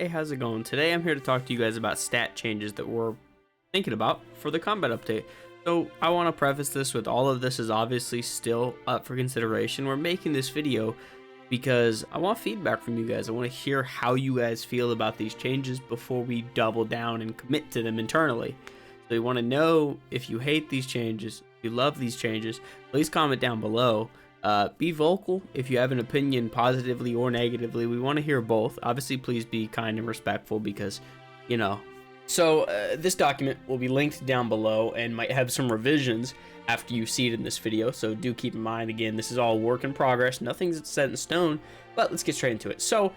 Hey, how's it going? Today I'm here to talk to you guys about stat changes that we're thinking about for the combat update. So I want to preface this with all of this is obviously still up for consideration. We're making this video because I want feedback from you guys. I want to hear how you guys feel about these changes before we double down and commit to them internally. So you want to know if you hate these changes, if you love these changes, please comment down below. Be vocal if you have an opinion, positively or negatively. We want to hear both. Obviously, please be kind and respectful because, you know. So this document will be linked down below and might have some revisions after you see it in this video. So do keep in mind, again, this is all work in progress. Nothing's set in stone, but let's get straight into it. So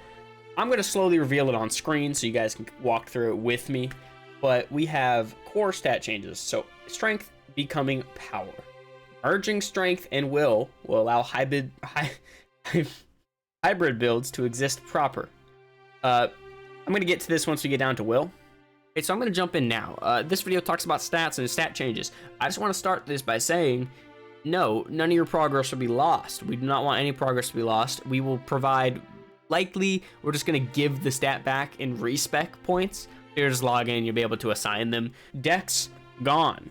I'm going to slowly reveal it on screen so you guys can walk through it with me. But we have core stat changes. So strength becoming power. Merging strength and will allow hybrid builds to exist proper. I'm going to get to this once we get down to will. Okay, so I'm going to jump in now. This video talks about stats and stat changes. I just want to start this by saying, no, none of your progress will be lost. We do not want any progress to be lost. We will provide, likely, we're just going to give the stat back in respec points. You just log in, you'll be able to assign them. Dex, gone.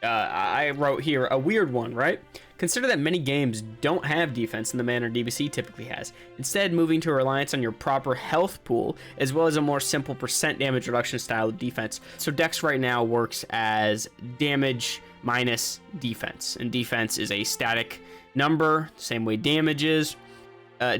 I wrote here a weird one, right? Consider that many games don't have defense in the manner DBC typically has. Instead, moving to a reliance on your proper health pool, as well as a more simple percent damage reduction style of defense. So Dex right now works as damage minus defense, and defense is a static number, same way damage is.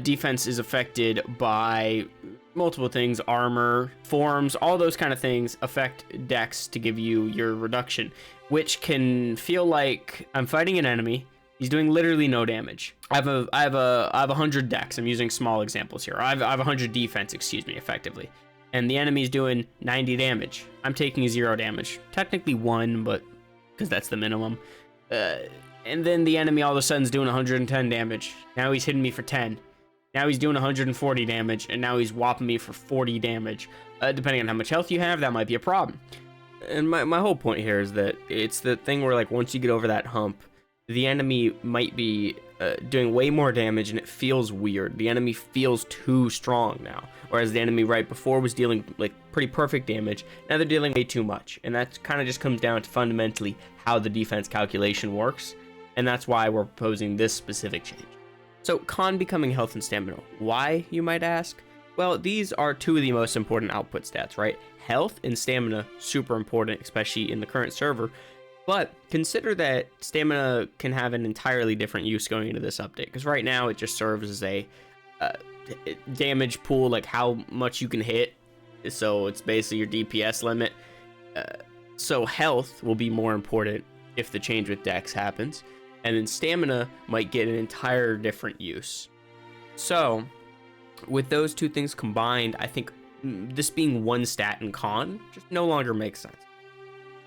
Defense is affected by multiple things, armor, forms, all those kind of things affect Dex to give you your reduction, which can feel like I'm fighting an enemy. He's doing literally no damage. I have 100 Dex. I'm using small examples here. I have 100 defense, excuse me, effectively. And the enemy's doing 90 damage. I'm taking 0 damage. Technically 1, but because that's the minimum. And then the enemy all of a sudden is doing 110 damage. Now he's hitting me for 10. Now he's doing 140 damage, and now he's whopping me for 40 damage. Depending on how much health you have, that might be a problem. And my whole point here is that it's the thing where, like, once you get over that hump, the enemy might be doing way more damage, and it feels weird. The enemy feels too strong now, whereas the enemy right before was dealing, like, pretty perfect damage. Now they're dealing way too much, and that kind of just comes down to fundamentally how the defense calculation works, and that's why we're proposing this specific change. So, con becoming health and stamina. Why, you might ask? Well, these are two of the most important output stats, right? Health and stamina, super important, especially in the current server. But consider that stamina can have an entirely different use going into this update. Because right now, it just serves as a damage pool, like how much you can hit. So, it's basically your DPS limit. So, health will be more important if the change with Dex happens. And then stamina might get an entire different use. So, with those two things combined, I think this being one stat in con just no longer makes sense.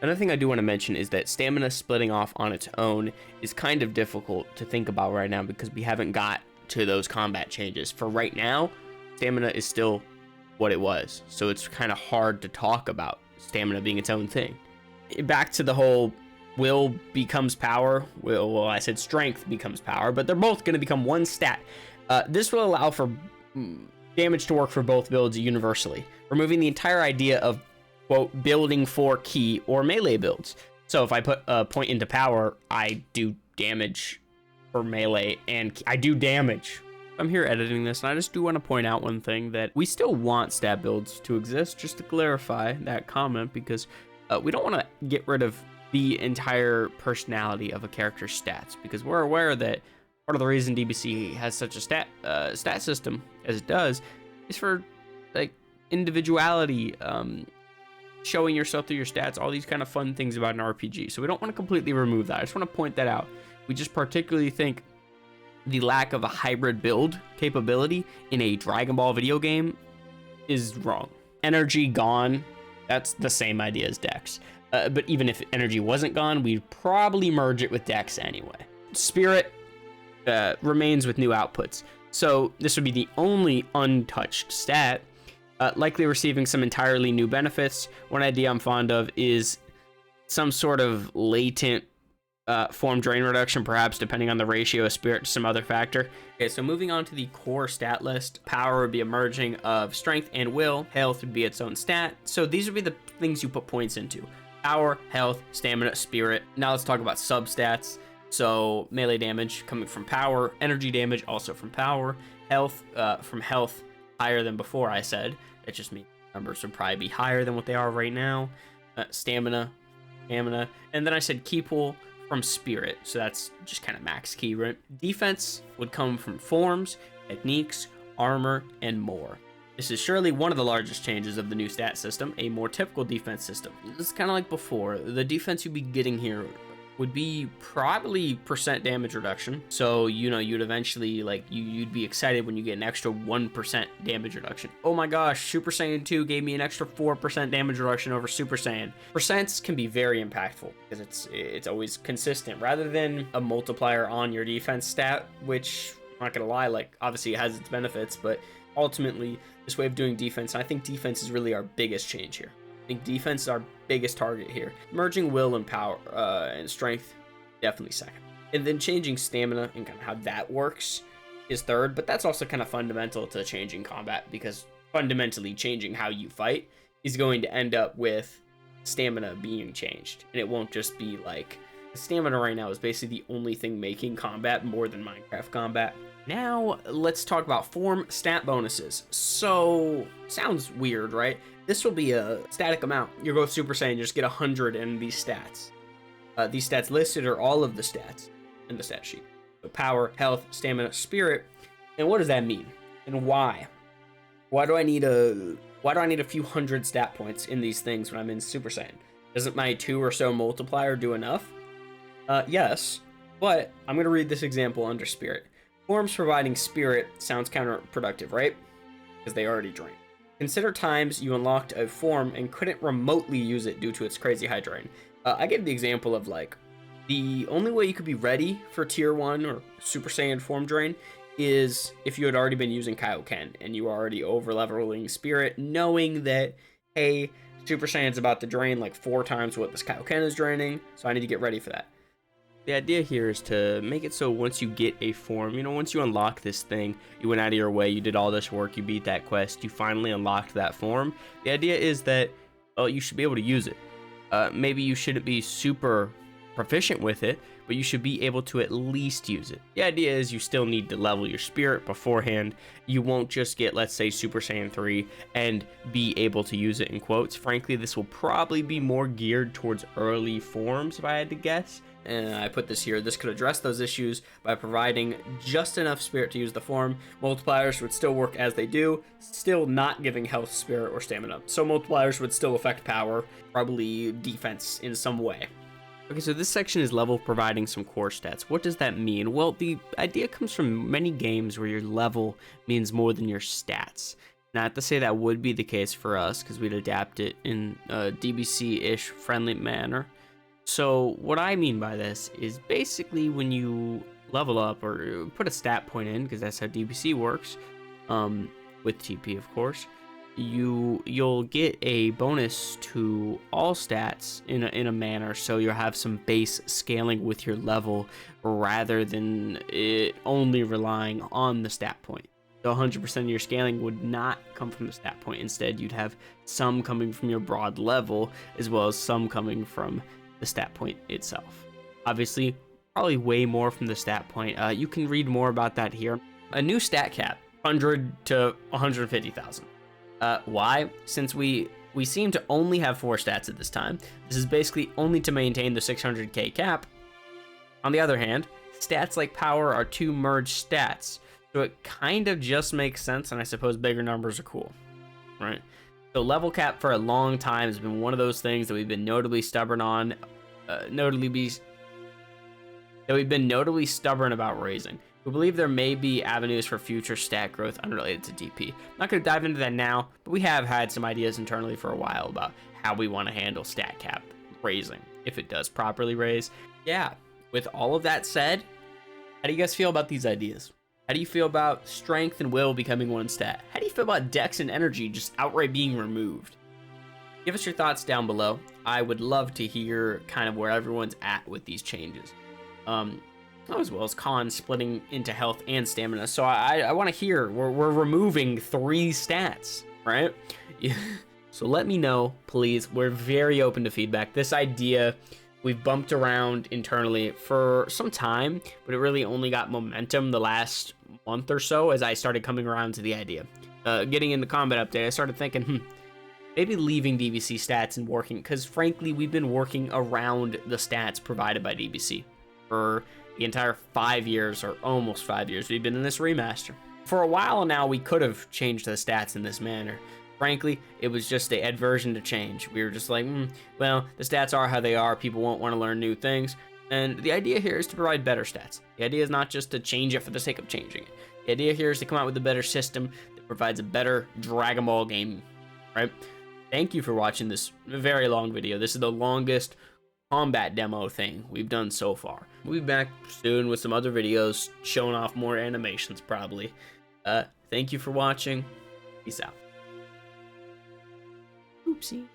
Another thing I do want to mention is that stamina splitting off on its own is kind of difficult to think about right now because we haven't got to those combat changes. For right now, stamina is still what it was. So it's kind of hard to talk about stamina being its own thing. Back to the whole will becomes power. Well, I said strength becomes power, but they're both going to become one stat. This will allow for damage to work for both builds universally, removing the entire idea of, quote, building for key or melee builds. So if I put a point into power, I do damage for melee, and I do damage. I'm here editing this, and I just do want to point out one thing, that we still want stat builds to exist, just to clarify that comment, because we don't want to get rid of the entire personality of a character's stats, because we're aware that part of the reason DBC has such a stat system as it does is for, like, individuality, showing yourself through your stats, all these kind of fun things about an RPG. So we don't want to completely remove that. I just want to point that out. We just particularly think the lack of a hybrid build capability in a Dragon Ball video game is wrong. Energy gone, that's the same idea as Dex. But even if energy wasn't gone, we'd probably merge it with Dex anyway. Spirit remains with new outputs. So this would be the only untouched stat, likely receiving some entirely new benefits. One idea I'm fond of is some sort of latent Form drain reduction, perhaps, depending on the ratio of spirit to some other factor. Okay, so moving on to the core stat list. Power would be a merging of strength and will. Health would be its own stat. So these would be the things you put points into. Power, health, stamina, spirit. Now let's talk about substats. So melee damage coming from power. Energy damage also from power. Health from health higher than before, I said. That just means numbers would probably be higher than what they are right now. Stamina. And then I said key pool from spirit, so that's just kind of max key, right? Defense would come from forms, techniques, armor, and more. This is surely one of the largest changes of the new stat system, a more typical defense system. This is kind of like before. The defense you'd be getting here would be probably percent damage reduction. So, you know, you'd eventually, like, you'd be excited when you get an extra 1% damage reduction. Oh my gosh, Super Saiyan 2 gave me an extra 4% damage reduction over Super Saiyan. Percents can be very impactful because it's always consistent rather than a multiplier on your defense stat, which, I'm not gonna lie, like, obviously it has its benefits, but ultimately, this way of doing defense, and I think defense is really our biggest change here. I think defense is our biggest target here. Merging will and power and strength, definitely second. And then changing stamina and kind of how that works is third, but that's also kind of fundamental to changing combat because fundamentally changing how you fight is going to end up with stamina being changed. And it won't just be like, stamina right now is basically the only thing making combat more than Minecraft combat. Now, let's talk about form stat bonuses. So, sounds weird, right? This will be a static amount. You go Super Saiyan, just get 100 in these stats. These stats listed are all of the stats in the stat sheet. So power, health, stamina, spirit. And what does that mean? And why? Why do I need a few hundred stat points in these things when I'm in Super Saiyan? Doesn't my 2 or so multiplier do enough? Yes, but I'm going to read this example under spirit. Forms providing spirit sounds counterproductive, right? Because they already drain. Consider times you unlocked a form and couldn't remotely use it due to its crazy high drain. I gave the example of like, the only way you could be ready for tier 1 or Super Saiyan form drain is if you had already been using Kaioken and you were already over leveling spirit, knowing that, hey, Super Saiyan's about to drain like 4 times what this Kaioken is draining, so I need to get ready for that. The idea here is to make it so once you get a form, you know, once you unlock this thing, you went out of your way, you did all this work, you beat that quest, you finally unlocked that form. The idea is that, well, you should be able to use it. Maybe you shouldn't be super proficient with it, but you should be able to at least use it. The idea is you still need to level your spirit beforehand. You won't just get, let's say, Super Saiyan 3 and be able to use it in quotes. Frankly, this will probably be more geared towards early forms if I had to guess. And I put this here, this could address those issues by providing just enough spirit to use the form. Multipliers would still work as they do, still not giving health, spirit, or stamina. So multipliers would still affect power, probably defense in some way. Okay, so this section is level providing some core stats. What does that mean? Well, the idea comes from many games where your level means more than your stats. Not to say that would be the case for us, because we'd adapt it in a DBC-ish friendly manner. So what I mean by this is basically when you level up or put a stat point in, because that's how DBC works, with TP of course, you'll get a bonus to all stats in a manner, so you'll have some base scaling with your level rather than it only relying on the stat point. So 100% of your scaling would not come from the stat point. Instead, you'd have some coming from your broad level as well as some coming from the stat point itself. Obviously, probably way more from the stat point. You can read more about that here. A new stat cap, 100 to 150,000. Why? Since we seem to only have 4 stats at this time, this is basically only to maintain the 600k cap. On the other hand, stats like power are 2 merged stats, so it kind of just makes sense, and I suppose bigger numbers are cool, right? So level cap for a long time has been one of those things that we've been notably stubborn on, notably stubborn about raising. We believe there may be avenues for future stat growth unrelated to DP. I'm not going to dive into that now, but we have had some ideas internally for a while about how we want to handle stat cap raising, if it does properly raise. Yeah, with all of that said, how do you guys feel about these ideas? How do you feel about strength and will becoming 1 stat? How do you feel about dex and energy just outright being removed? Give us your thoughts down below. I would love to hear kind of where everyone's at with these changes. As well as cons splitting into health and stamina. So I want to hear, we're removing 3 stats, right? So let me know, please. We're very open to feedback. This idea we've bumped around internally for some time, but it really only got momentum the last month or so as I started coming around to the idea. Getting in the combat update, I started thinking, maybe leaving DBC stats and working, because frankly, we've been working around the stats provided by DBC for the entire 5 years, or almost 5 years, we've been in this remaster. For a while now, we could have changed the stats in this manner. Frankly, it was just the aversion to change. We were just like, well, the stats are how they are. People won't want to learn new things. And the idea here is to provide better stats. The idea is not just to change it for the sake of changing it. The idea here is to come out with a better system that provides a better Dragon Ball game, right? Thank you for watching this very long video. This is the longest combat demo thing we've done so far. We'll be back soon with some other videos showing off more animations probably. Thank you for watching. Peace out. Oopsie.